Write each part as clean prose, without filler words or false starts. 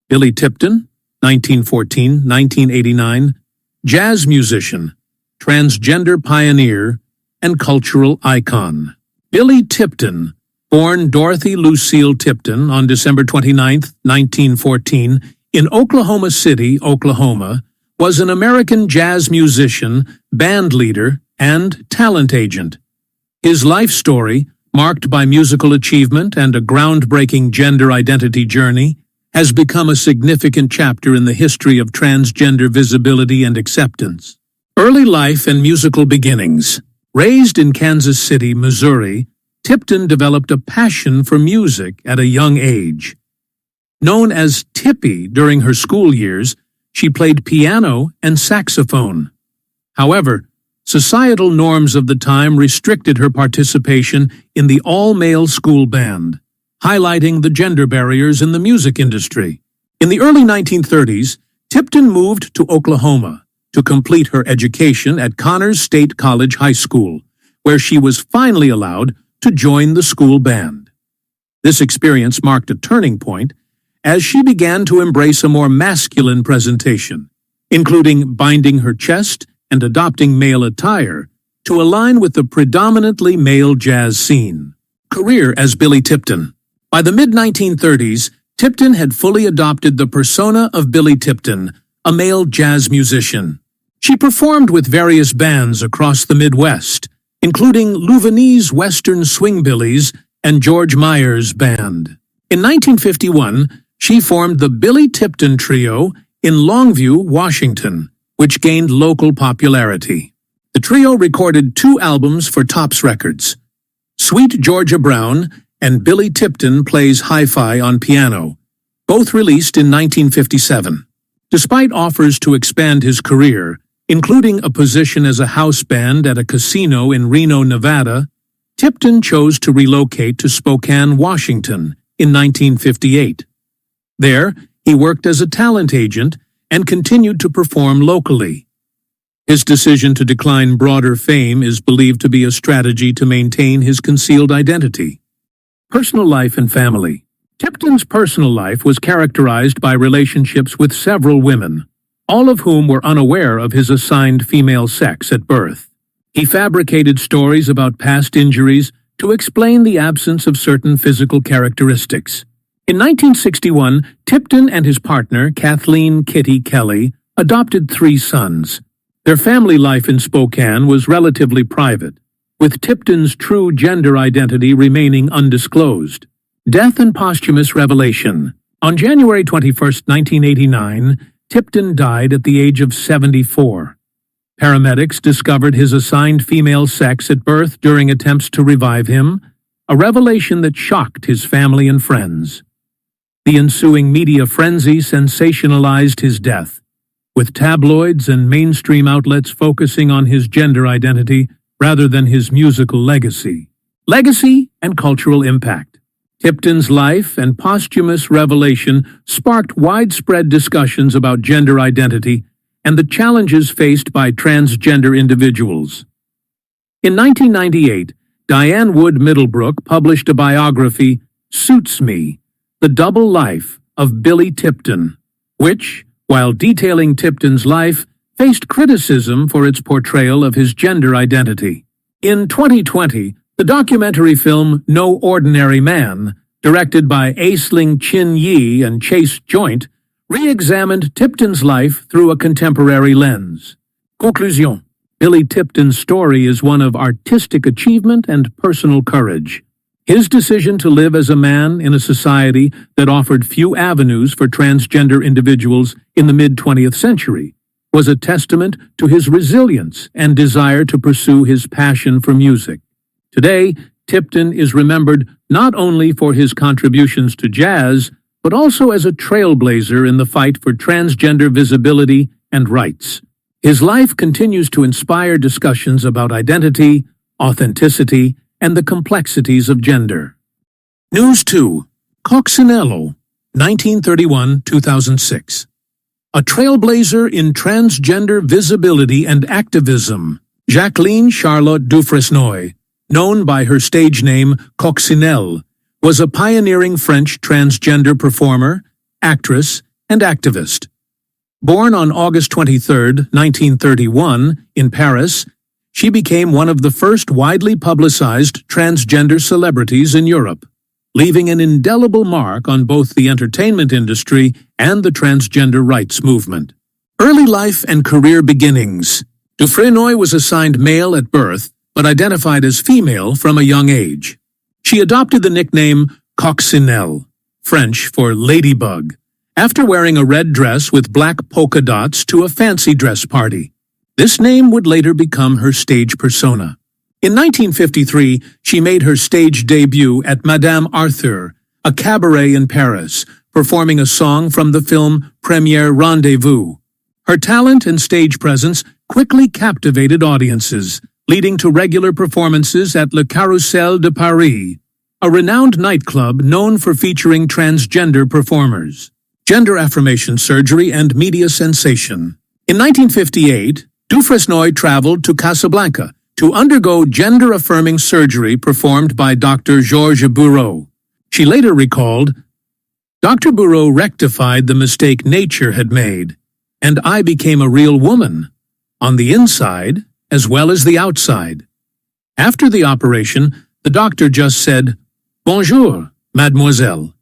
Billy Tipton, 1914–1989, jazz musician, transgender pioneer, and cultural icon. Billy Tipton, born Dorothy Lucille Tipton on December 29, 1914, in Oklahoma City, Oklahoma, was an American jazz musician, bandleader, and talent agent. His life story, marked by musical achievement and a groundbreaking gender identity journey, has become a significant chapter in the history of transgender visibility and acceptance. Early life and musical beginnings. Raised in Kansas City, Missouri, Tipton developed a passion for music at a young age. Known as Tippy during her school years, she played piano and saxophone. However, societal norms of the time restricted her participation in the all-male school band, highlighting the gender barriers in the music industry. In the early 1930s, Tipton moved to Oklahoma to complete her education at Connors State College High School, where she was finally allowed to join the school band. This experience marked a turning point as she began to embrace a more masculine presentation, including binding her chest and adopting male attire to align with the predominantly male jazz scene. Career as Billy Tipton. By the mid-1930s, Tipton had fully adopted the persona of Billy Tipton, a male jazz musician. She performed with various bands across the Midwest, including Louvanise Western Swingbillies and George Meyer's band. In 1951, she formed the Billy Tipton Trio in Longview, Washington, which gained local popularity. The trio recorded 2 albums for Tops Records, Sweet Georgia Brown and Billy Tipton Plays Hi-Fi on Piano, both released in 1957. Despite offers to expand his career, including a position as a house band at a casino in Reno, Nevada, Tipton chose to relocate to Spokane, Washington in 1958. There, he worked as a talent agent and continued to perform locally. His decision to decline broader fame is believed to be a strategy to maintain his concealed identity. Personal life and family. Tipton's personal life was characterized by relationships with several women, all of whom were unaware of his assigned female sex at birth. He fabricated stories about past injuries to explain the absence of certain physical characteristics. In 1961, Tipton and his partner, Kathleen Kitty Kelly, adopted 3 sons. Their family life in Spokane was relatively private, with Tipton's true gender identity remaining undisclosed. Death and posthumous revelation. On January 21, 1989, Tipton died at the age of 74. Paramedics discovered his assigned female sex at birth during attempts to revive him, a revelation that shocked his family and friends. The ensuing media frenzy sensationalized his death, with tabloids and mainstream outlets focusing on his gender identity rather than his musical legacy. Legacy and cultural impact. Tipton's life and posthumous revelation sparked widespread discussions about gender identity and the challenges faced by transgender individuals. In 1998, Diane Wood Middlebrook published a biography, Suits Me, The Double Life of Billy Tipton, which, while detailing Tipton's life, faced criticism for its portrayal of his gender identity. In 2020, the documentary film No Ordinary Man, directed by Aisling Chin Yi and Chase Joint, re-examined Tipton's life through a contemporary lens. Conclusion. Billy Tipton's story is one of artistic achievement and personal courage. His decision to live as a man in a society that offered few avenues for transgender individuals in the mid-20th century was a testament to his resilience and desire to pursue his passion for music. Today, Tipton is remembered not only for his contributions to jazz, but also as a trailblazer in the fight for transgender visibility and rights. His life continues to inspire discussions about identity, authenticity, and the complexities of gender. News 2. Coccinelle, 1931–2006. A trailblazer in transgender visibility and activism, Jacqueline Charlotte Dufresnoy, known by her stage name Coccinelle, was a pioneering French transgender performer, actress, and activist. Born on August 23, 1931, in Paris, she became one of the first widely publicized transgender celebrities in Europe, leaving an indelible mark on both the entertainment industry and the transgender rights movement. Early life and career beginnings. Dufresnoy was assigned male at birth, but identified as female from a young age. She adopted the nickname Coccinelle, French for ladybug, after wearing a red dress with black polka dots to a fancy dress party. This name would later become her stage persona. In 1953, she made her stage debut at Madame Arthur, a cabaret in Paris, performing a song from the film Premier Rendezvous. Her talent and stage presence quickly captivated audiences, leading to regular performances at Le Carrousel de Paris, a renowned nightclub known for featuring transgender performers. Gender affirmation surgery and media sensation. In 1958, Dufresnoy traveled to Casablanca to undergo gender-affirming surgery performed by Dr. Georges Bourreau. She later recalled, "Dr. Bourreau rectified the mistake nature had made, and I became a real woman, on the inside as well as the outside. After the operation, the doctor just said, 'Bonjour, mademoiselle,'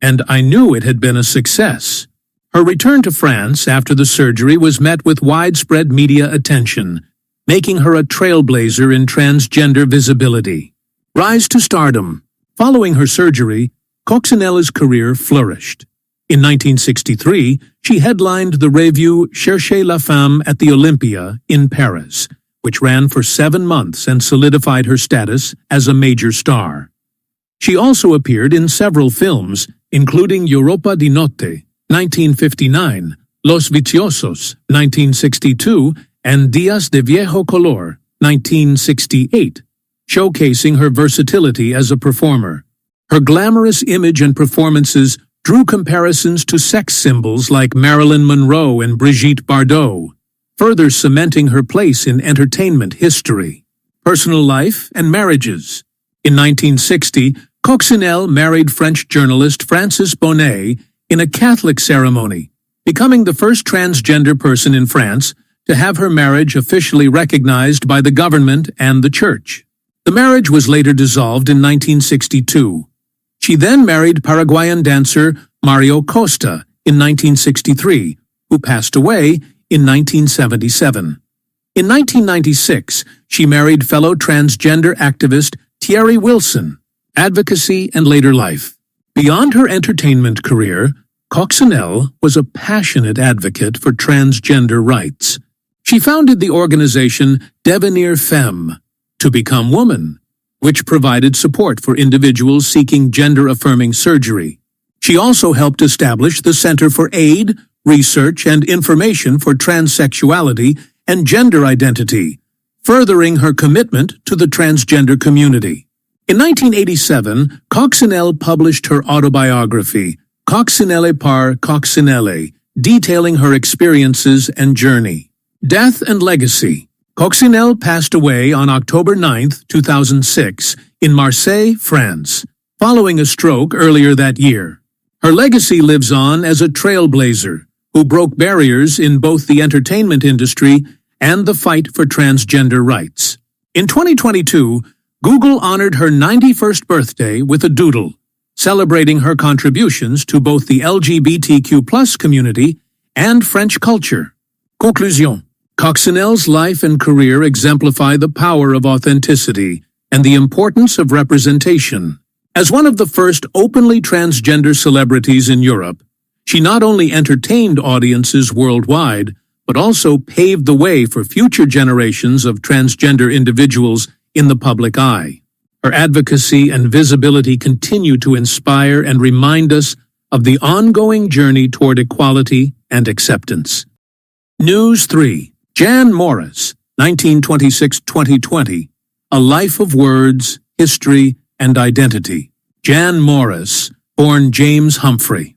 and I knew it had been a success." Her return to France after the surgery was met with widespread media attention, making her a trailblazer in transgender visibility. Rise to stardom. Following her surgery, Coccinelle's career flourished. In 1963, she headlined the revue Cherchez la Femme at the Olympia in Paris, which ran for 7 months and solidified her status as a major star. She also appeared in several films, including Europa di Notte, 1959, Los Viciosos, 1962, and Días de Viejo Color, 1968, showcasing her versatility as a performer. Her glamorous image and performances drew comparisons to sex symbols like Marilyn Monroe and Brigitte Bardot, further cementing her place in entertainment history. Personal life and marriages. In 1960, Coccinelle married French journalist Francis Bonnet in a Catholic ceremony, becoming the first transgender person in France to have her marriage officially recognized by the government and the church. The marriage was later dissolved in 1962. She then married Paraguayan dancer Mario Costa in 1963, who passed away in 1977. In 1996, she married fellow transgender activist Thierry Wilson. Advocacy and later life. Beyond her entertainment career, Coccinelle was a passionate advocate for transgender rights. She founded the organization Devenir Femme, to become woman, which provided support for individuals seeking gender-affirming surgery. She also helped establish the Center for Aid, Research, and Information for Transsexuality and Gender Identity, furthering her commitment to the transgender community. In 1987, Coccinelle published her autobiography, Coccinelle par Coccinelle, detailing her experiences and journey. Death and legacy. Coccinelle passed away on October 9, 2006, in Marseille, France, following a stroke earlier that year. Her legacy lives on as a trailblazer who broke barriers in both the entertainment industry and the fight for transgender rights. In 2022, Google honored her 91st birthday with a doodle, celebrating her contributions to both the LGBTQ+ community and French culture. Conclusion. Coccinelle's life and career exemplify the power of authenticity and the importance of representation. As one of the first openly transgender celebrities in Europe, she not only entertained audiences worldwide, but also paved the way for future generations of transgender individuals in the public eye. Her advocacy and visibility continue to inspire and remind us of the ongoing journey toward equality and acceptance. News 3. Jan Morris, 1926-2020, A Life of Words, History, and Identity. Jan Morris, born James Humphrey.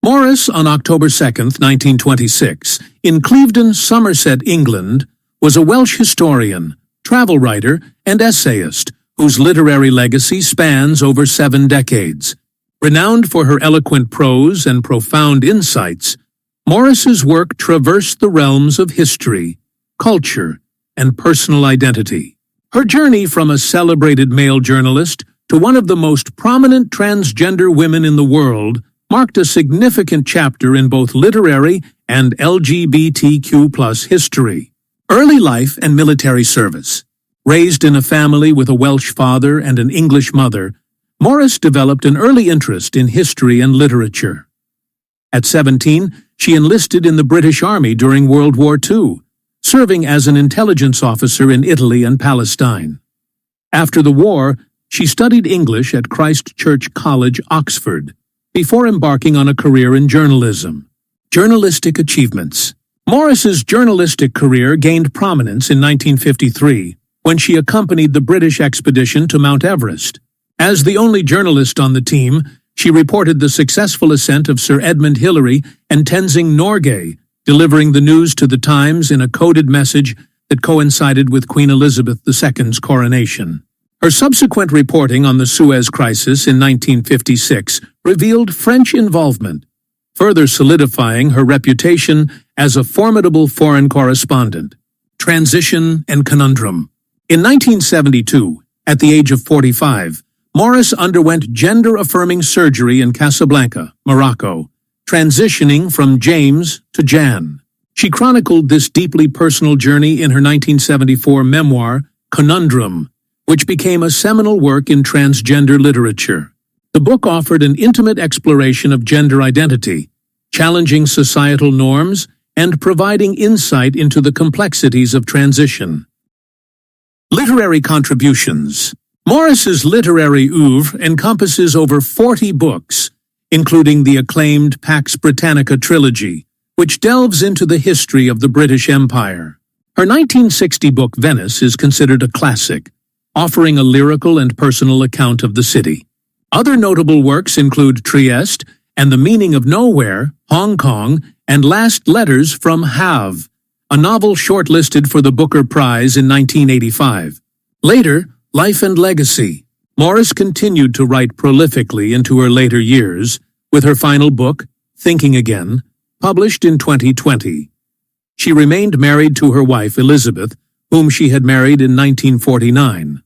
Morris, on October 2, 1926, in Clevedon, Somerset, England, was a Welsh historian, travel writer, and essayist whose literary legacy spans over 7 decades. Renowned for her eloquent prose and profound insights, Morris's work traversed the realms of history, culture, and personal identity. Her journey from a celebrated male journalist to one of the most prominent transgender women in the world marked a significant chapter in both literary and LGBTQ+ history. Early life and military service. Raised in a family with a Welsh father and an English mother, Morris developed an early interest in history and literature. At 17, she enlisted in the British Army during World War II, serving as an intelligence officer in Italy and Palestine. After the war, she studied English at Christ Church College, Oxford, before embarking on a career in journalism. Journalistic achievements. Morris's journalistic career gained prominence in 1953 when she accompanied the British expedition to Mount Everest. As the only journalist on the team, she reported the successful ascent of Sir Edmund Hillary and Tenzing Norgay, delivering the news to the Times in a coded message that coincided with Queen Elizabeth II's coronation. Her subsequent reporting on the Suez Crisis in 1956 revealed French involvement, further solidifying her reputation as a formidable foreign correspondent. Transition and conundrum. In 1972, at the age of 45, Morris underwent gender-affirming surgery in Casablanca, Morocco, transitioning from James to Jan. She chronicled this deeply personal journey in her 1974 memoir, Conundrum, which became a seminal work in transgender literature. The book offered an intimate exploration of gender identity, challenging societal norms and providing insight into the complexities of transition. Literary contributions. Morris's literary oeuvre encompasses over 40 books, including the acclaimed Pax Britannica trilogy, which delves into the history of the British Empire. Her 1960 book Venice is considered a classic, offering a lyrical and personal account of the city. Other notable works include Trieste and the Meaning of Nowhere, Hong Kong, and Last Letters from Havre, a novel shortlisted for the Booker Prize in 1985. Later, Life and Legacy. Morris continued to write prolifically into her later years, with her final book, Thinking Again, published in 2020. She remained married to her wife Elizabeth, whom she had married in 1949.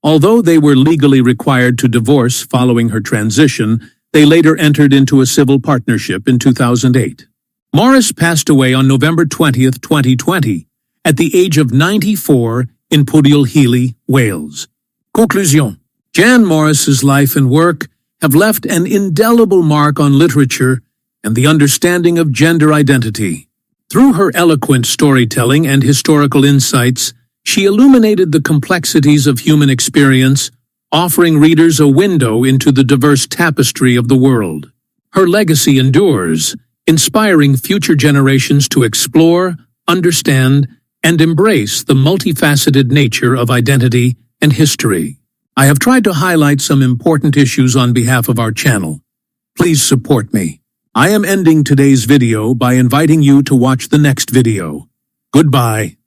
Although they were legally required to divorce following her transition, they later entered into a civil partnership in 2008. Morris passed away on November 20, 2020, at the age of 94 in Pwllheli, Wales. Conclusion. Jan Morris's life and work have left an indelible mark on literature and the understanding of gender identity. Through her eloquent storytelling and historical insights, she illuminated the complexities of human experience, offering readers a window into the diverse tapestry of the world. Her legacy endures, inspiring future generations to explore, understand, and embrace the multifaceted nature of identity and history. I have tried to highlight some important issues on behalf of our channel. Please support me. I am ending today's video by inviting you to watch the next video. Goodbye.